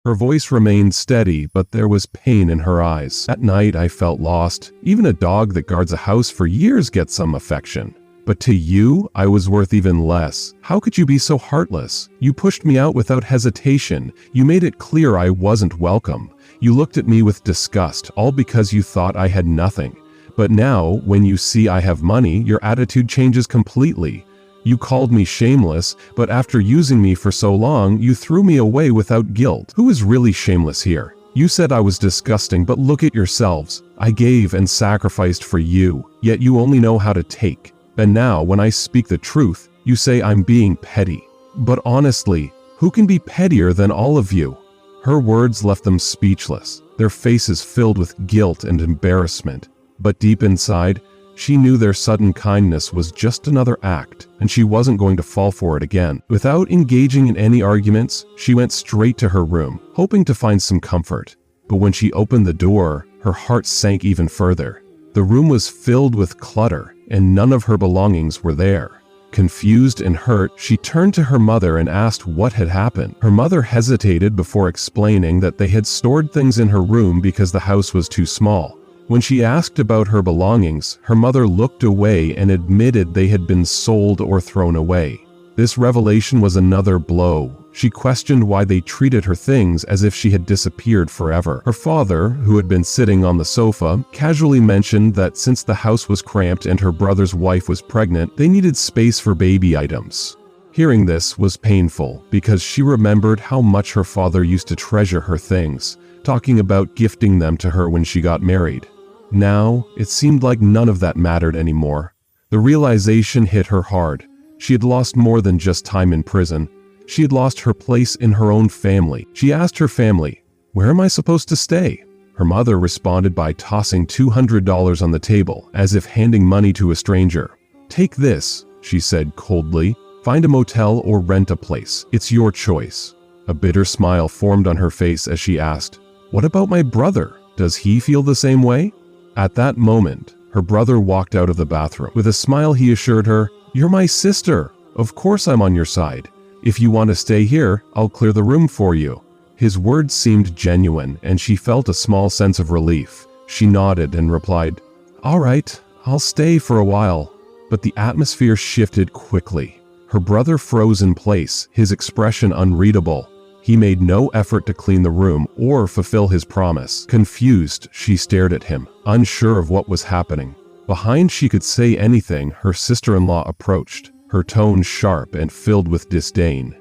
Her voice remained steady, but there was pain in her eyes. At night, I felt lost. Even a dog that guards a house for years gets some affection. But to you, I was worth even less. How could you be so heartless? You pushed me out without hesitation. You made it clear I wasn't welcome. You looked at me with disgust, all because you thought I had nothing. But now, when you see I have money, your attitude changes completely. You called me shameless, but after using me for so long, you threw me away without guilt. Who is really shameless here? You said I was disgusting, but look at yourselves. I gave and sacrificed for you, yet you only know how to take. And now, when I speak the truth, you say I'm being petty. But honestly, who can be pettier than all of you? Her words left them speechless, their faces filled with guilt and embarrassment. But deep inside, she knew their sudden kindness was just another act, and she wasn't going to fall for it again. Without engaging in any arguments, she went straight to her room, hoping to find some comfort. But when she opened the door, her heart sank even further. The room was filled with clutter, and none of her belongings were there. Confused and hurt, she turned to her mother and asked what had happened. Her mother hesitated before explaining that they had stored things in her room because the house was too small. When she asked about her belongings, her mother looked away and admitted they had been sold or thrown away. This revelation was another blow. She questioned why they treated her things as if she had disappeared forever. Her father, who had been sitting on the sofa, casually mentioned that since the house was cramped and her brother's wife was pregnant, they needed space for baby items. Hearing this was painful because she remembered how much her father used to treasure her things, talking about gifting them to her when she got married. Now, it seemed like none of that mattered anymore. The realization hit her hard. She had lost more than just time in prison. She had lost her place in her own family. She asked her family, "Where am I supposed to stay?" Her mother responded by tossing $200 on the table, as if handing money to a stranger. "Take this," she said coldly. "Find a motel or rent a place. It's your choice." A bitter smile formed on her face as she asked, "What about my brother? Does he feel the same way?" At that moment, her brother walked out of the bathroom. With a smile, he assured her, "You're my sister. Of course I'm on your side. If you want to stay here, I'll clear the room for you." His words seemed genuine, and she felt a small sense of relief. She nodded and replied, "All right, I'll stay for a while." But the atmosphere shifted quickly. Her brother froze in place, his expression unreadable. He made no effort to clean the room or fulfill his promise. Confused, she stared at him, unsure of what was happening. Behind she could say anything, her sister-in-law approached, her tone sharp and filled with disdain.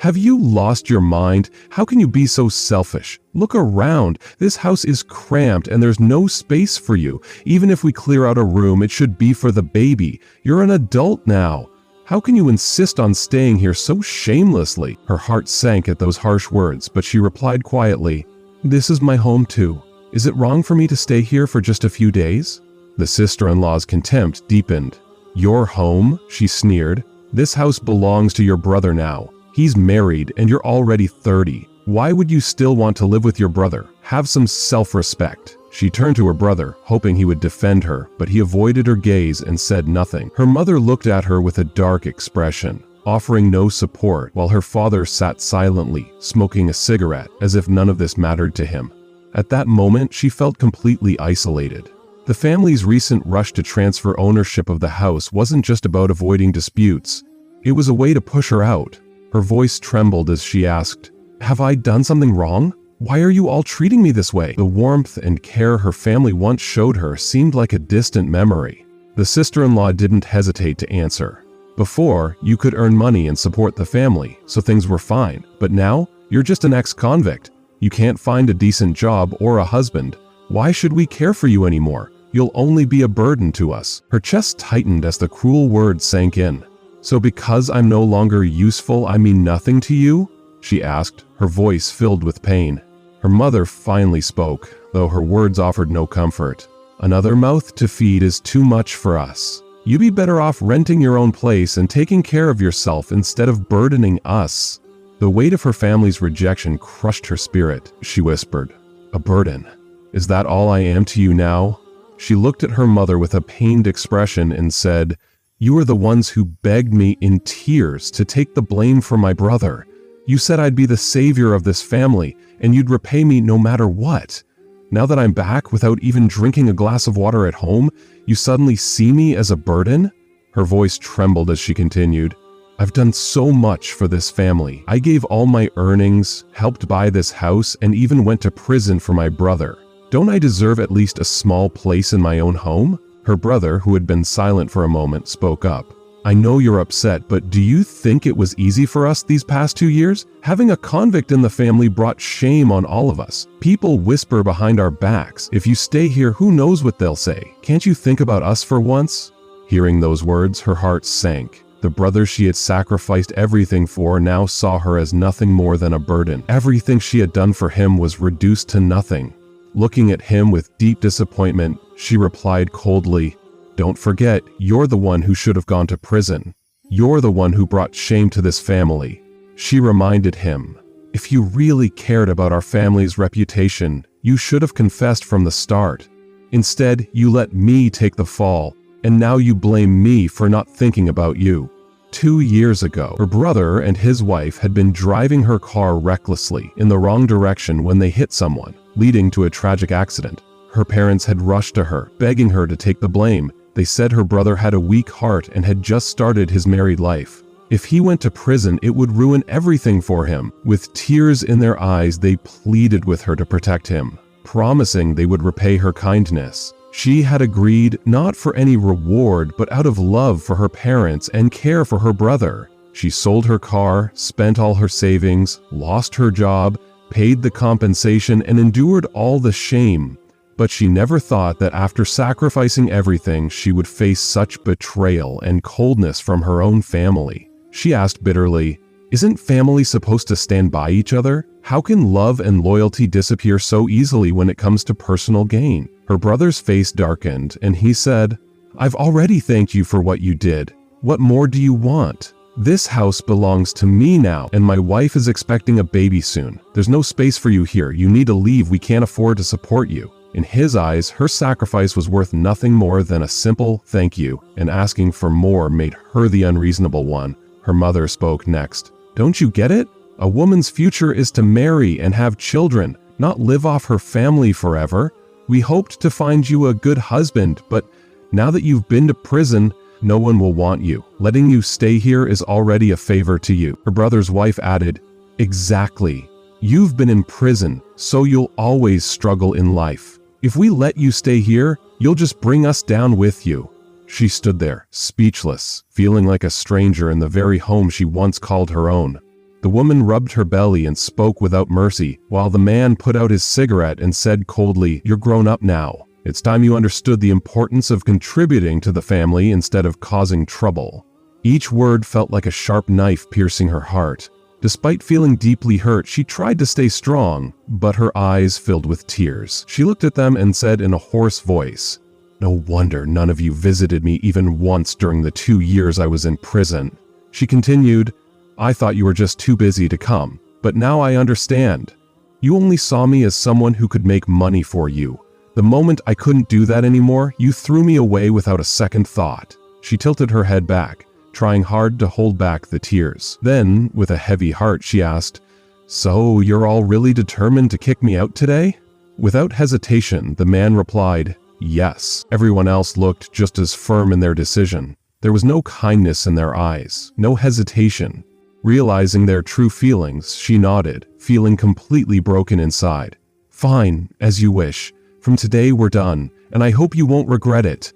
"Have you lost your mind? How can you be so selfish? Look around. This house is cramped and there's no space for you. Even if we clear out a room, it should be for the baby. You're an adult now. How can you insist on staying here so shamelessly?" Her heart sank at those harsh words, but she replied quietly, "This is my home too. Is it wrong for me to stay here for just a few days?" The sister-in-law's contempt deepened. "Your home?" she sneered. "This house belongs to your brother now. He's married and you're already 30. Why would you still want to live with your brother? Have some self-respect." She turned to her brother, hoping he would defend her, but he avoided her gaze and said nothing. Her mother looked at her with a dark expression, offering no support, while her father sat silently, smoking a cigarette, as if none of this mattered to him. At that moment, she felt completely isolated. The family's recent rush to transfer ownership of the house wasn't just about avoiding disputes. It was a way to push her out. Her voice trembled as she asked, "Have I done something wrong? Why are you all treating me this way?" The warmth and care her family once showed her seemed like a distant memory. The sister-in-law didn't hesitate to answer. "Before, you could earn money and support the family, so things were fine. But now, you're just an ex-convict. You can't find a decent job or a husband. Why should we care for you anymore? You'll only be a burden to us." Her chest tightened as the cruel words sank in. "So because I'm no longer useful, I mean nothing to you?" she asked, her voice filled with pain. Her mother finally spoke, though her words offered no comfort. "Another mouth to feed is too much for us. You'd be better off renting your own place and taking care of yourself instead of burdening us." The weight of her family's rejection crushed her spirit. She whispered, "A burden? Is that all I am to you now?" She looked at her mother with a pained expression and said, "You are the ones who begged me in tears to take the blame for my brother. You said I'd be the savior of this family, and you'd repay me no matter what. Now that I'm back without even drinking a glass of water at home, you suddenly see me as a burden?" Her voice trembled as she continued, "I've done so much for this family. I gave all my earnings, helped buy this house, and even went to prison for my brother. Don't I deserve at least a small place in my own home?" Her brother, who had been silent for a moment, spoke up. "I know you're upset, but do you think it was easy for us these past 2 years? Having a convict in the family brought shame on all of us. People whisper behind our backs. If you stay here, who knows what they'll say? Can't you think about us for once?" Hearing those words, her heart sank. The brother she had sacrificed everything for now saw her as nothing more than a burden. Everything she had done for him was reduced to nothing. Looking at him with deep disappointment, she replied coldly, "Don't forget, you're the one who should have gone to prison. You're the one who brought shame to this family." She reminded him, "If you really cared about our family's reputation, you should have confessed from the start. Instead, you let me take the fall, and now you blame me for not thinking about you." 2 years ago, her brother and his wife had been driving her car recklessly in the wrong direction when they hit someone, leading to a tragic accident. Her parents had rushed to her, begging her to take the blame. They said her brother had a weak heart and had just started his married life. If he went to prison, it would ruin everything for him. With tears in their eyes, they pleaded with her to protect him, promising they would repay her kindness. She had agreed not for any reward, but out of love for her parents and care for her brother. She sold her car, spent all her savings, lost her job, paid the compensation, and endured all the shame. But she never thought that after sacrificing everything, she would face such betrayal and coldness from her own family. She asked bitterly, "Isn't family supposed to stand by each other? How can love and loyalty disappear so easily when it comes to personal gain?" Her brother's face darkened, and he said, "I've already thanked you for what you did. What more do you want? This house belongs to me now, and my wife is expecting a baby soon. There's no space for you here. You need to leave. We can't afford to support you." In his eyes, her sacrifice was worth nothing more than a simple thank you, and asking for more made her the unreasonable one. Her mother spoke next. "Don't you get it? A woman's future is to marry and have children, not live off her family forever. We hoped to find you a good husband, but now that you've been to prison, no one will want you. Letting you stay here is already a favor to you." Her brother's wife added, "Exactly. You've been in prison, so you'll always struggle in life. If we let you stay here, you'll just bring us down with you." She stood there, speechless, feeling like a stranger in the very home she once called her own. The woman rubbed her belly and spoke without mercy, while the man put out his cigarette and said coldly, "You're grown up now. It's time you understood the importance of contributing to the family instead of causing trouble." Each word felt like a sharp knife piercing her heart. Despite feeling deeply hurt, she tried to stay strong, but her eyes filled with tears. She looked at them and said in a hoarse voice, "No wonder none of you visited me even once during the 2 years I was in prison." She continued, "I thought you were just too busy to come, but now I understand. You only saw me as someone who could make money for you. The moment I couldn't do that anymore, you threw me away without a second thought." She tilted her head back, trying hard to hold back the tears. Then, with a heavy heart, she asked, "So you're all really determined to kick me out today?" Without hesitation, the man replied, "Yes." Everyone else looked just as firm in their decision. There was no kindness in their eyes, no hesitation. Realizing their true feelings, she nodded, feeling completely broken inside. "Fine, as you wish. From today we're done, and I hope you won't regret it."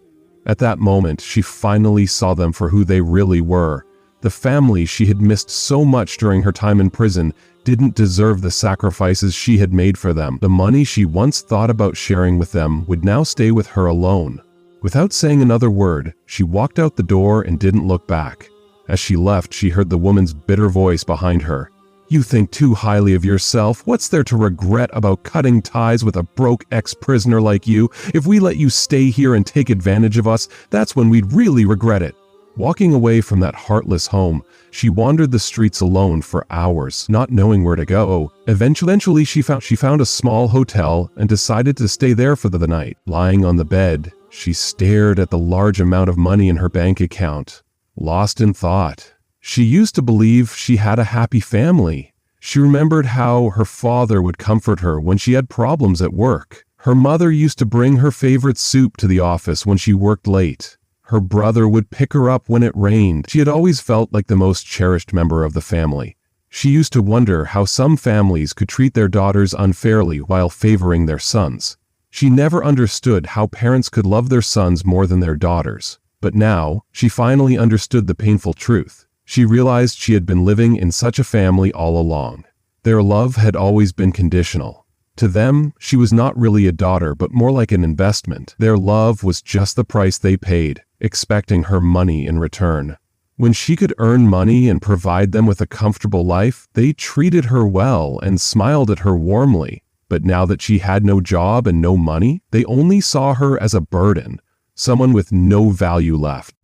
At that moment, she finally saw them for who they really were. The family she had missed so much during her time in prison didn't deserve the sacrifices she had made for them. The money she once thought about sharing with them would now stay with her alone. Without saying another word, she walked out the door and didn't look back. As she left, she heard the woman's bitter voice behind her. "You think too highly of yourself. What's there to regret about cutting ties with a broke ex-prisoner like you? If we let you stay here and take advantage of us, that's when we'd really regret it." Walking away from that heartless home, she wandered the streets alone for hours, not knowing where to go. Eventually, she found a small hotel and decided to stay there for the night. Lying on the bed, she stared at the large amount of money in her bank account, lost in thought. She used to believe she had a happy family. She remembered how her father would comfort her when she had problems at work. Her mother used to bring her favorite soup to the office when she worked late. Her brother would pick her up when it rained. She had always felt like the most cherished member of the family. She used to wonder how some families could treat their daughters unfairly while favoring their sons. She never understood how parents could love their sons more than their daughters. But now, she finally understood the painful truth. She realized she had been living in such a family all along. Their love had always been conditional. To them, she was not really a daughter but more like an investment. Their love was just the price they paid, expecting her money in return. When she could earn money and provide them with a comfortable life, they treated her well and smiled at her warmly. But now that she had no job and no money, they only saw her as a burden, someone with no value left.